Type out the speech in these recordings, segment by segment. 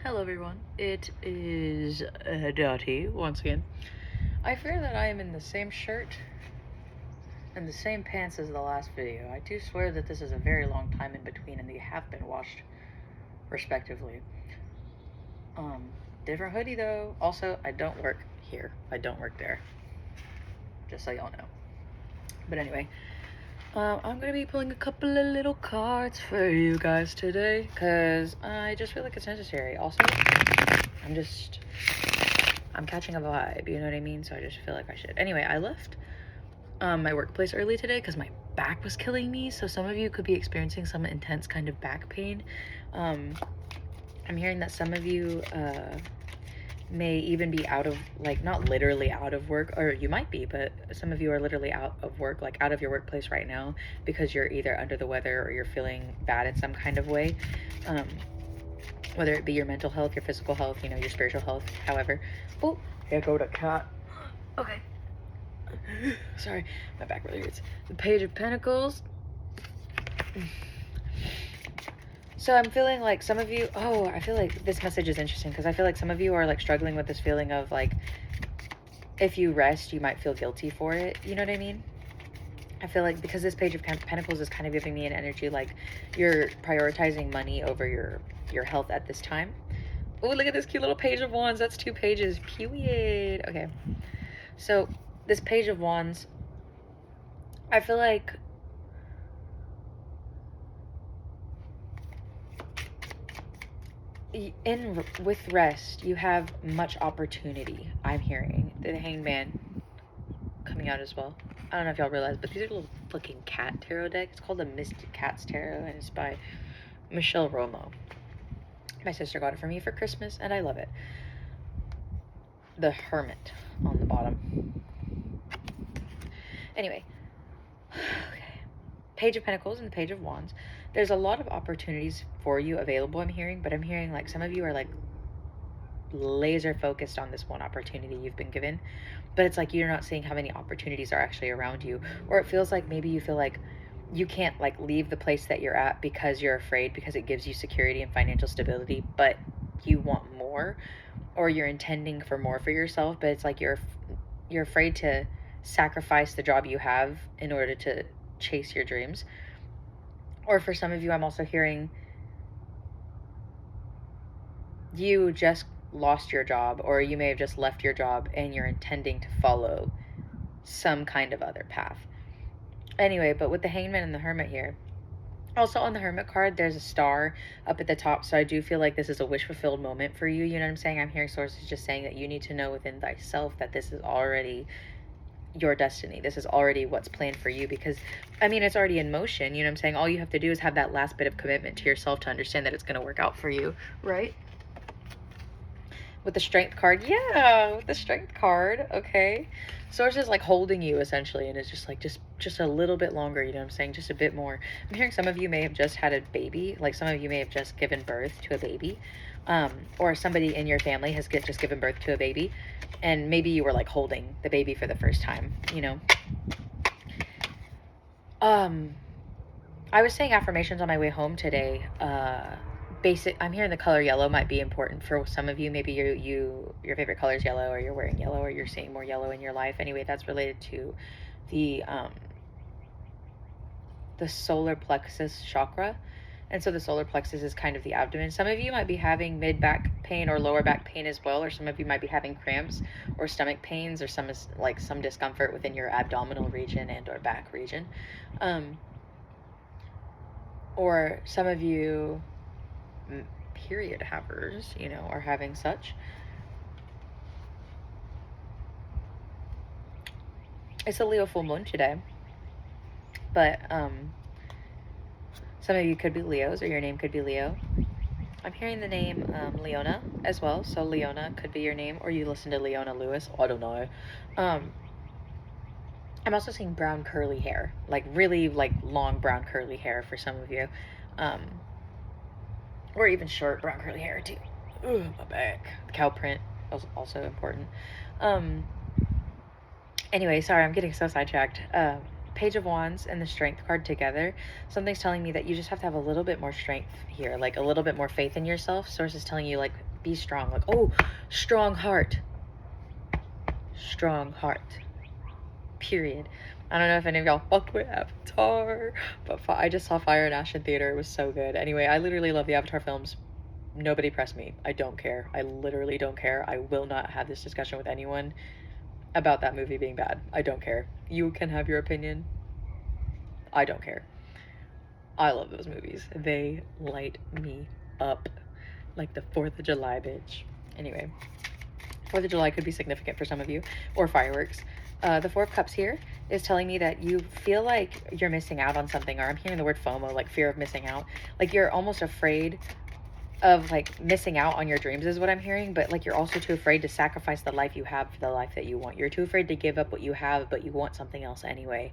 Hello everyone, it is Dottie once again. I fear that I am in the same shirt and the same pants as the last video. I do swear that this is a very long time in between and they have been washed respectively. Different hoodie though. Also, I don't work here. I don't work there. Just so y'all know. But anyway, I'm gonna be pulling a couple of little cards for you guys today because I just feel like it's necessary. Also, I'm catching a vibe, you know what I mean? So I just feel like I should. Anyway, I left my workplace early today because my back was killing me. So some of you could be experiencing some intense kind of back pain. I'm hearing that some of you may even be out of, like, not literally out of work, or you might be, but some of you are literally out of work, like out of your workplace right now because you're either under the weather or you're feeling bad in some kind of way. Whether it be your mental health, your physical health, your spiritual health, however. Oh, here go the cat. Okay. Sorry, my back really hurts. The Page of Pentacles. So I'm feeling like some of you, I feel like this message is interesting because I feel like some of you are like struggling with this feeling of like, if you rest, you might feel guilty for it. You know what I mean? I feel like because this Page of Pentacles is kind of giving me an energy like you're prioritizing money over your health at this time. Oh, look at this cute little Page of Wands. That's 2 pages. Period. Okay. So this Page of Wands, I feel like with rest, you have much opportunity. I'm hearing the Hangman coming out as well. I don't know if y'all realize, but these are little fucking cat tarot deck. It's called the Mystic Cats Tarot, and it's by Michelle Romo. My sister got it for me for Christmas, and I love it. The Hermit on the bottom. Anyway, okay. Page of Pentacles and the Page of Wands. There's a lot of opportunities for you available, I'm hearing, but I'm hearing like some of you are like laser focused on this one opportunity you've been given, but it's like you're not seeing how many opportunities are actually around you, or it feels like maybe you feel like you can't like leave the place that you're at because you're afraid, because it gives you security and financial stability, but you want more, or you're intending for more for yourself, but it's like you're afraid to sacrifice the job you have in order to chase your dreams. Or for some of you, I'm also hearing you just lost your job, or you may have just left your job and you're intending to follow some kind of other path. Anyway, but with the Hangman and the Hermit here, also on the Hermit card, there's a star up at the top, so I do feel like this is a wish-fulfilled moment for you, you know what I'm saying? I'm hearing sources just saying that you need to know within thyself that this is already your destiny. This is already what's planned for you, because, I mean, it's already in motion, you know what I'm saying? All you have to do is have that last bit of commitment to yourself to understand that it's going to work out for you, right? With the Strength card, yeah, with the Strength card, okay. Source is like holding you essentially, and it's just like just a little bit longer, you know what I'm saying? Just a bit more. I'm hearing some of you may have just had a baby, like some of you may have just given birth to a baby, or somebody in your family has just given birth to a baby, and maybe you were like holding the baby for the first time, you know. I was saying affirmations on my way home today. I'm hearing the color yellow might be important for some of you. Maybe your favorite color is yellow, or you're wearing yellow, or you're seeing more yellow in your life. Anyway, that's related to the solar plexus chakra. And so the solar plexus is kind of the abdomen. Some of you might be having mid-back pain or lower back pain as well, or some of you might be having cramps or stomach pains, or some discomfort within your abdominal region and or back region. Or some of you period havers, are having such. It's a Leo full moon today, but some of you could be Leos, or your name could be Leo. I'm hearing the name Leona as well, so Leona could be your name, or you listen to Leona Lewis. I don't know. I'm also seeing brown curly hair, like really like long brown curly hair for some of you, or even short brown curly hair too. Ooh, my back. The cow print was also important. Anyway, sorry, I'm getting so sidetracked. Page of Wands and the Strength card together, something's telling me that you just have to have a little bit more strength here, like a little bit more faith in yourself. Source is telling you, like, Be strong. Like, oh, strong heart. Strong heart. Period. I don't know if any of y'all fucked with Avatar, but I just saw Fire and Ash in theater. It was so good. Anyway, I literally love the Avatar films. Nobody press me. I don't care. I literally don't care. I will not have this discussion with anyone about that movie being bad. I don't care. You can have your opinion. I don't care. I love those movies. They light me up like the 4th of July, bitch. Anyway, 4th of July could be significant for some of you, or fireworks. The Four of Cups here is telling me that you feel like you're missing out on something, or I'm hearing the word FOMO, like fear of missing out. Like you're almost afraid of like missing out on your dreams is what I'm hearing, but like you're also too afraid to sacrifice the life you have for the life that you want. You're too afraid to give up what you have, but you want something else anyway.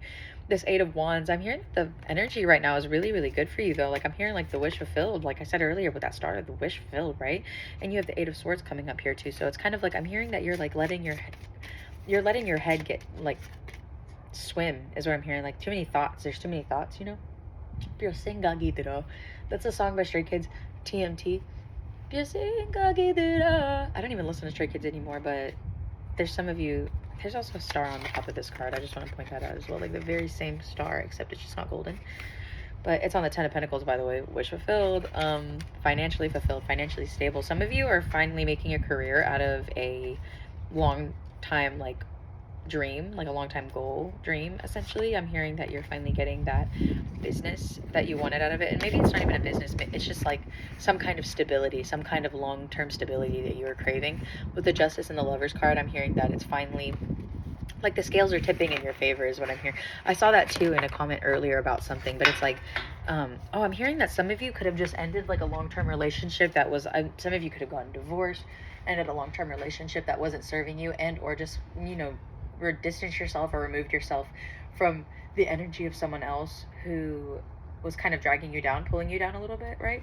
This Eight of Wands, I'm hearing the energy right now is really, really good for you though. Like I'm hearing like the wish fulfilled, like I said earlier with that started, the wish fulfilled, right? And you have the Eight of Swords coming up here too. So it's kind of like I'm hearing that you're like letting your head get like swim is what I'm hearing. Like too many thoughts. There's too many thoughts, you know? That's a song by Stray Kids. TMT. I don't even listen to Stray Kids anymore, but there's some of you. There's also a star on the top of this card. I just want to point that out as well. Like the very same star, except it's just not golden. But it's on the Ten of Pentacles, by the way. Wish fulfilled. Financially fulfilled. Financially stable. Some of you are finally making a career out of a long time, like, dream, like a long time goal dream, essentially. I'm hearing that you're finally getting that business that you wanted out of it. And maybe it's not even a business, it's just like some kind of stability, some kind of long-term stability that you were craving. With the Justice and the Lovers card, I'm hearing that it's finally like the scales are tipping in your favor is what I'm hearing. I saw that too in a comment earlier about something, but it's like, I'm hearing that some of you could have just ended like a long-term relationship that was, some of you could have gotten divorced, ended a long-term relationship that wasn't serving you, and or just, you know, distance yourself or removed yourself from the energy of someone else who was kind of dragging you down, pulling you down a little bit, right?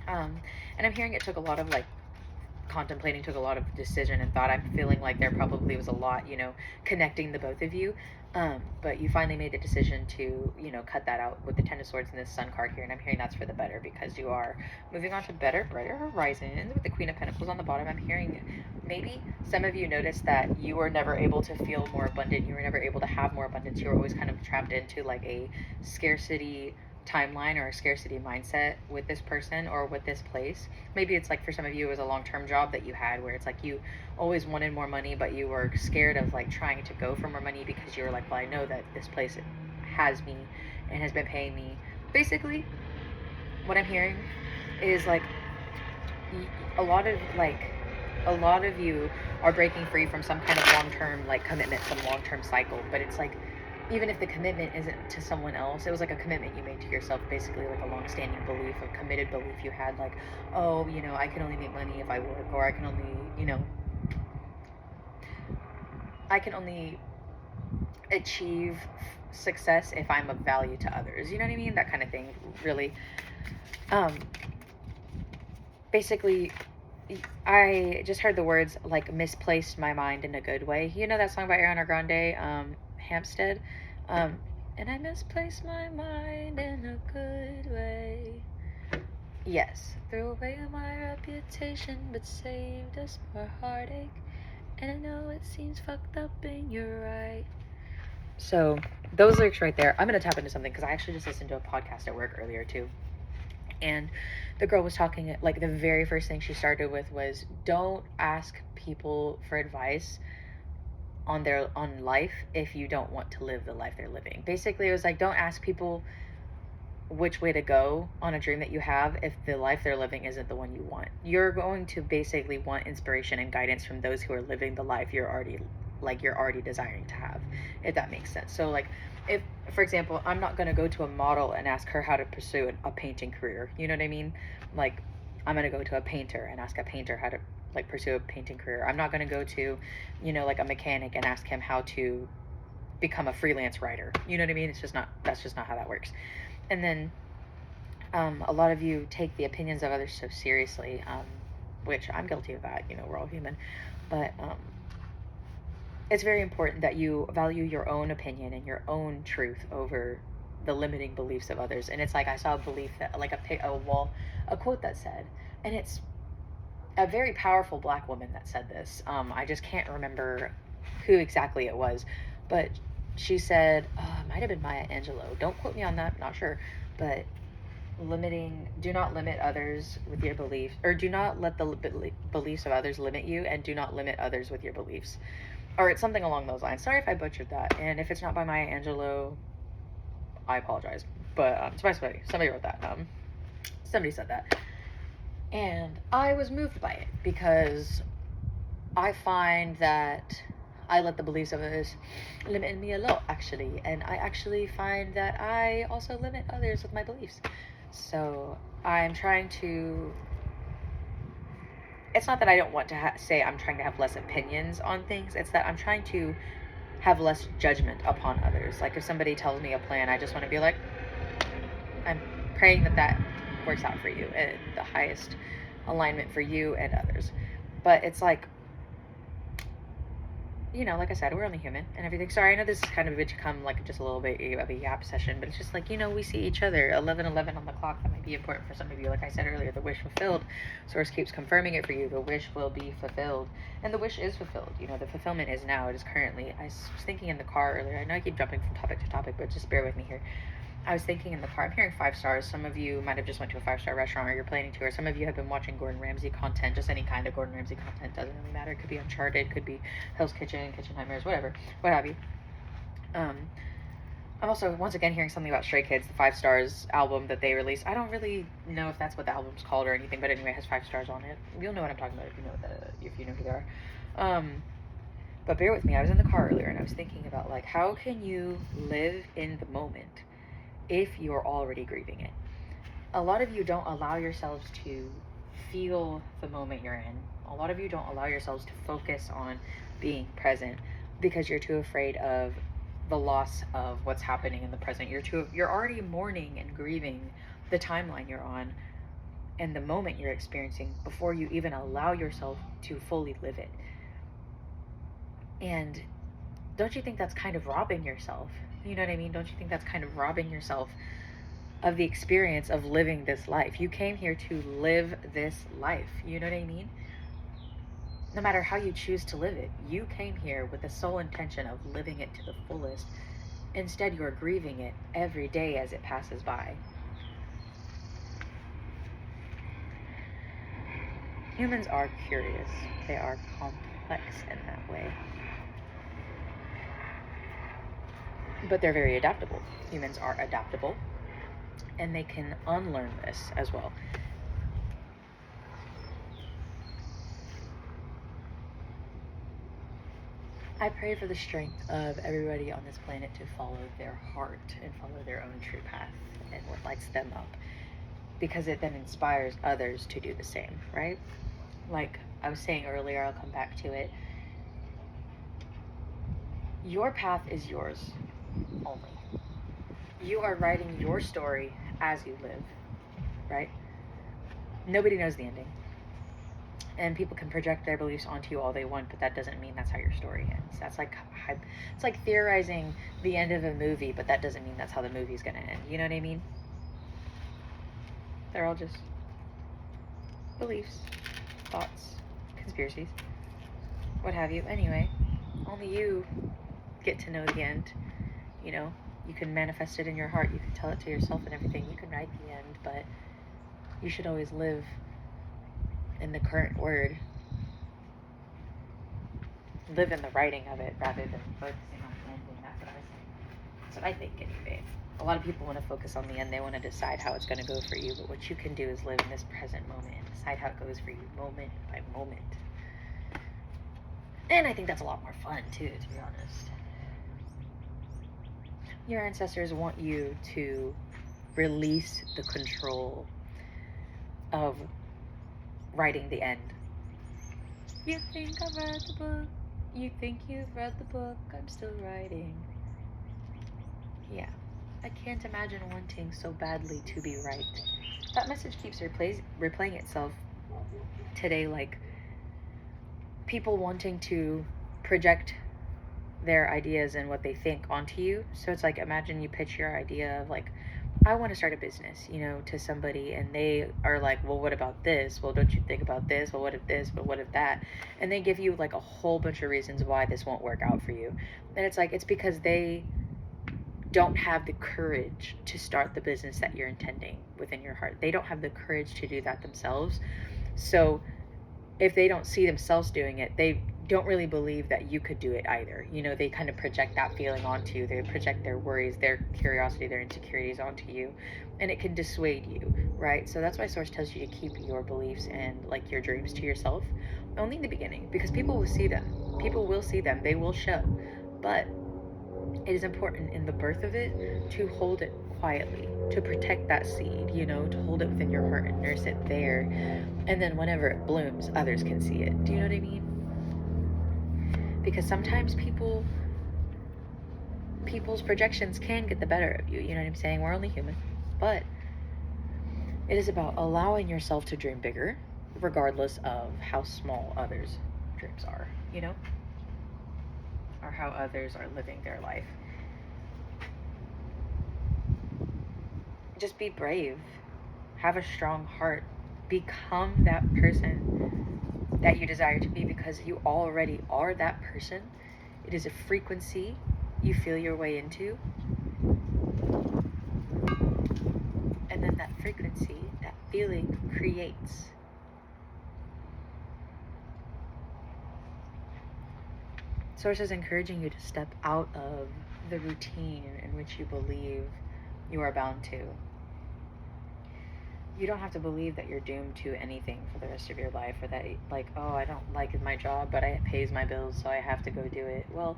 And I'm hearing it took a lot of like contemplating, took a lot of decision and thought. I'm feeling like there probably was a lot, you know, connecting the both of you. But you finally made the decision to, you know, cut that out with the Ten of Swords and this Sun card here. And I'm hearing that's for the better because you are moving on to better, brighter horizons with the Queen of Pentacles on the bottom. I'm hearing maybe some of you noticed that you were never able to feel more abundant. You were never able to have more abundance. You were always kind of trapped into like a scarcity timeline or a scarcity mindset with this person or with this place. Maybe it's like for some of you it was a long-term job that you had where it's like you always wanted more money, but you were scared of like trying to go for more money because you were like, well, I know that this place has me and has been paying me. Basically what I'm hearing is like a lot of you are breaking free from some kind of long-term like commitment, some long-term cycle, but it's like even if the commitment isn't to someone else, it was like a commitment you made to yourself, basically like a long-standing belief, a committed belief you had, like, oh, you know, I can only make money if I work, or I can only, you know, I can only achieve success if I'm of value to others, you know what I mean? That kind of thing, really. Basically, I just heard the words like misplaced my mind in a good way. You know that song by Ariana Grande, Hampstead? And I misplaced my mind in a good way. Yes, threw away my reputation, but saved us more heartache. And I know it seems fucked up, and you're right. So, those lyrics right there, I'm going to tap into something because I actually just listened to a podcast at work earlier too. And the girl was talking, like the very first thing she started with was, don't ask people for advice on life if you don't want to live the life they're living. Basically, it was like, don't ask people which way to go on a dream that you have if the life they're living isn't the one you want. You're going to basically want inspiration and guidance from those who are living the life you're already desiring to have, if that makes sense. So like, if for example, I'm not going to go to a model and ask her how to pursue a painting career, you know what I mean? Like, I'm going to go to a painter and ask a painter how to like pursue a painting career. I'm not going to go to, you know, like a mechanic and ask him how to become a freelance writer, you know what I mean? That's just not how that works. And then a lot of you take the opinions of others so seriously, which I'm guilty of that, you know, we're all human, but it's very important that you value your own opinion and your own truth over the limiting beliefs of others. And it's like, I saw a belief that like a quote that said, and it's a very powerful black woman that said this. I just can't remember who exactly it was, but she said, it might have been Maya Angelou. Don't quote me on that, not sure. But do not limit others with your beliefs, or do not let the beliefs of others limit you, and do not limit others with your beliefs. Or it's something along those lines. Sorry if I butchered that. And if it's not by Maya Angelou, I apologize. But it's by somebody wrote that. Somebody said that. And I was moved by it because I find that I let the beliefs of others limit me a lot, actually. And I actually find that I also limit others with my beliefs. So I'm trying to. It's not that I don't want to say I'm trying to have less opinions on things. It's that I'm trying to have less judgment upon others. Like if somebody tells me a plan, I just want to be like, I'm praying that works out for you and the highest alignment for you and others. But it's like, like I said, we're only human and everything. Sorry, I know this is kind of become like just a little bit of a yap session, but it's just like, we see each other. 11:11 on the clock. That might be important for some of you. Like I said earlier, the wish fulfilled. Source keeps confirming it for you. The wish will be fulfilled. And the wish is fulfilled. The fulfillment is now. It is currently. I was thinking in the car earlier. I know I keep jumping from topic to topic, but just bear with me here. I was thinking in the car, I'm hearing 5 stars. Some of you might have just went to a 5-star restaurant, or you're planning to, or some of you have been watching Gordon Ramsay content, just any kind of Gordon Ramsay content, doesn't really matter. It could be Uncharted, could be Hell's Kitchen, Kitchen Nightmares, whatever, what have you. I'm also, once again, hearing something about Stray Kids, the 5 Stars album that they released. I don't really know if that's what the album's called or anything, but anyway, it has 5 stars on it. You'll know what I'm talking about if you know who they are. But bear with me, I was in the car earlier, and I was thinking about, like, how can you live in the moment if you're already grieving it? A lot of you don't allow yourselves to feel the moment you're in. A lot of you don't allow yourselves to focus on being present because you're too afraid of the loss of what's happening in the present. You're already mourning and grieving the timeline you're on and the moment you're experiencing before you even allow yourself to fully live it. And don't you think that's kind of robbing yourself? You know what I mean? Don't you think that's kind of robbing yourself of the experience of living this life? You came here to live this life. You know what I mean? No matter how you choose to live it, you came here with the sole intention of living it to the fullest. Instead, you're grieving it every day as it passes by. Humans are curious. They are complex in that way. But they're very adaptable. Humans are adaptable, and they can unlearn this as well. I pray for the strength of everybody on this planet to follow their heart and follow their own true path and what lights them up, because it then inspires others to do the same, right? Like I was saying earlier, I'll come back to it. Your path is yours only. You are writing your story as you live, right? Nobody knows the ending. And people can project their beliefs onto you all they want, but that doesn't mean that's how your story ends. It's like theorizing the end of a movie, but that doesn't mean that's how the movie's going to end. You know what I mean? They're all just beliefs, thoughts, conspiracies, what have you. Anyway, only you get to know the end. You can manifest it in your heart. You can tell it to yourself and everything. You can write the end, but you should always live in the current word. Live in the writing of it rather than focusing on the ending. That's what I think anyway. A lot of people want to focus on the end. They want to decide how it's going to go for you, but what you can do is live in this present moment and decide how it goes for you moment by moment. And I think that's a lot more fun too, to be honest. Your ancestors want you to release the control of writing the end. You think I've read the book? You think you've read the book? I'm still writing. Yeah, I can't imagine wanting so badly to be right. That message keeps replaying itself today, like people wanting to project their ideas and what they think onto you. So it's like, imagine you pitch your idea of like I want to start a business, to somebody, and they are like, well, what about this? Well, don't you think about this? Well, what if this? But what if that? And they give you like a whole bunch of reasons why this won't work out for you. And it's like, it's because they don't have the courage to start the business that you're intending within your heart. They don't have the courage to do that themselves. So if they don't see themselves doing it, they don't really believe that you could do it either. They kind of project that feeling onto you. They project their worries, their curiosity, their insecurities onto you, and it can dissuade you, right? So that's why Source tells you to keep your beliefs and like your dreams to yourself, only in the beginning, because people will see them. People will see them. They will show. But it is important in the birth of it to hold it quietly, to protect that seed, to hold it within your heart and nurse it there. And then whenever it blooms, others can see it. Do you know what I mean? Because sometimes people's projections can get the better of you. You know what I'm saying? We're only human. But it is about allowing yourself to dream bigger, regardless of how small others' dreams are, or how others are living their life. Just be brave. Have a strong heart. Become that person that you desire to be, because you already are that person. It is a frequency you feel your way into. And then that frequency, that feeling creates. Source is encouraging you to step out of the routine in which you believe you are bound to. You don't have to believe that you're doomed to anything for the rest of your life, or that, like, oh, I don't like my job, but it pays my bills, so I have to go do it. Well,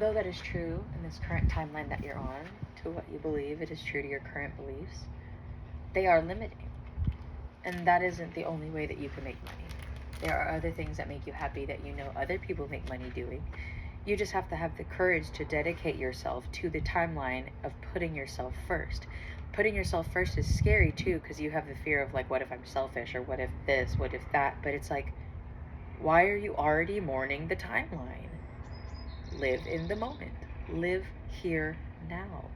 though that is true in this current timeline that you're on, to what you believe, it is true to your current beliefs, they are limiting. And that isn't the only way that you can make money. There are other things that make you happy that other people make money doing. You just have to have the courage to dedicate yourself to the timeline of putting yourself first. Putting yourself first is scary too, because you have the fear of like, what if I'm selfish, or what if this, what if that? But it's like, why are you already mourning the timeline? Live in the moment. Live here now.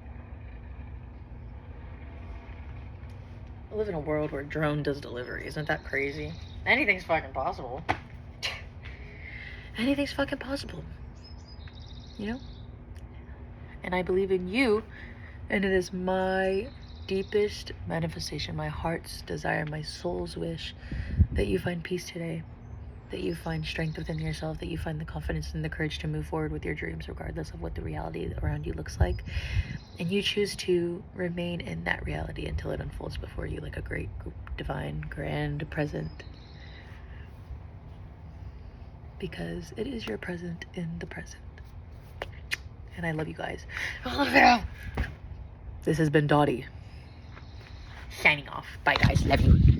I live in a world where drone does delivery. Isn't that crazy? Anything's fucking possible. Anything's fucking possible. And I believe in you, and it is my deepest manifestation, my heart's desire, my soul's wish, that you find peace today, that you find strength within yourself, that you find the confidence and the courage to move forward with your dreams regardless of what the reality around you looks like, and you choose to remain in that reality until it unfolds before you like a great, divine, grand present, because it is your present in the present. And I love you guys. This has been Dottie signing off. Bye guys, love you.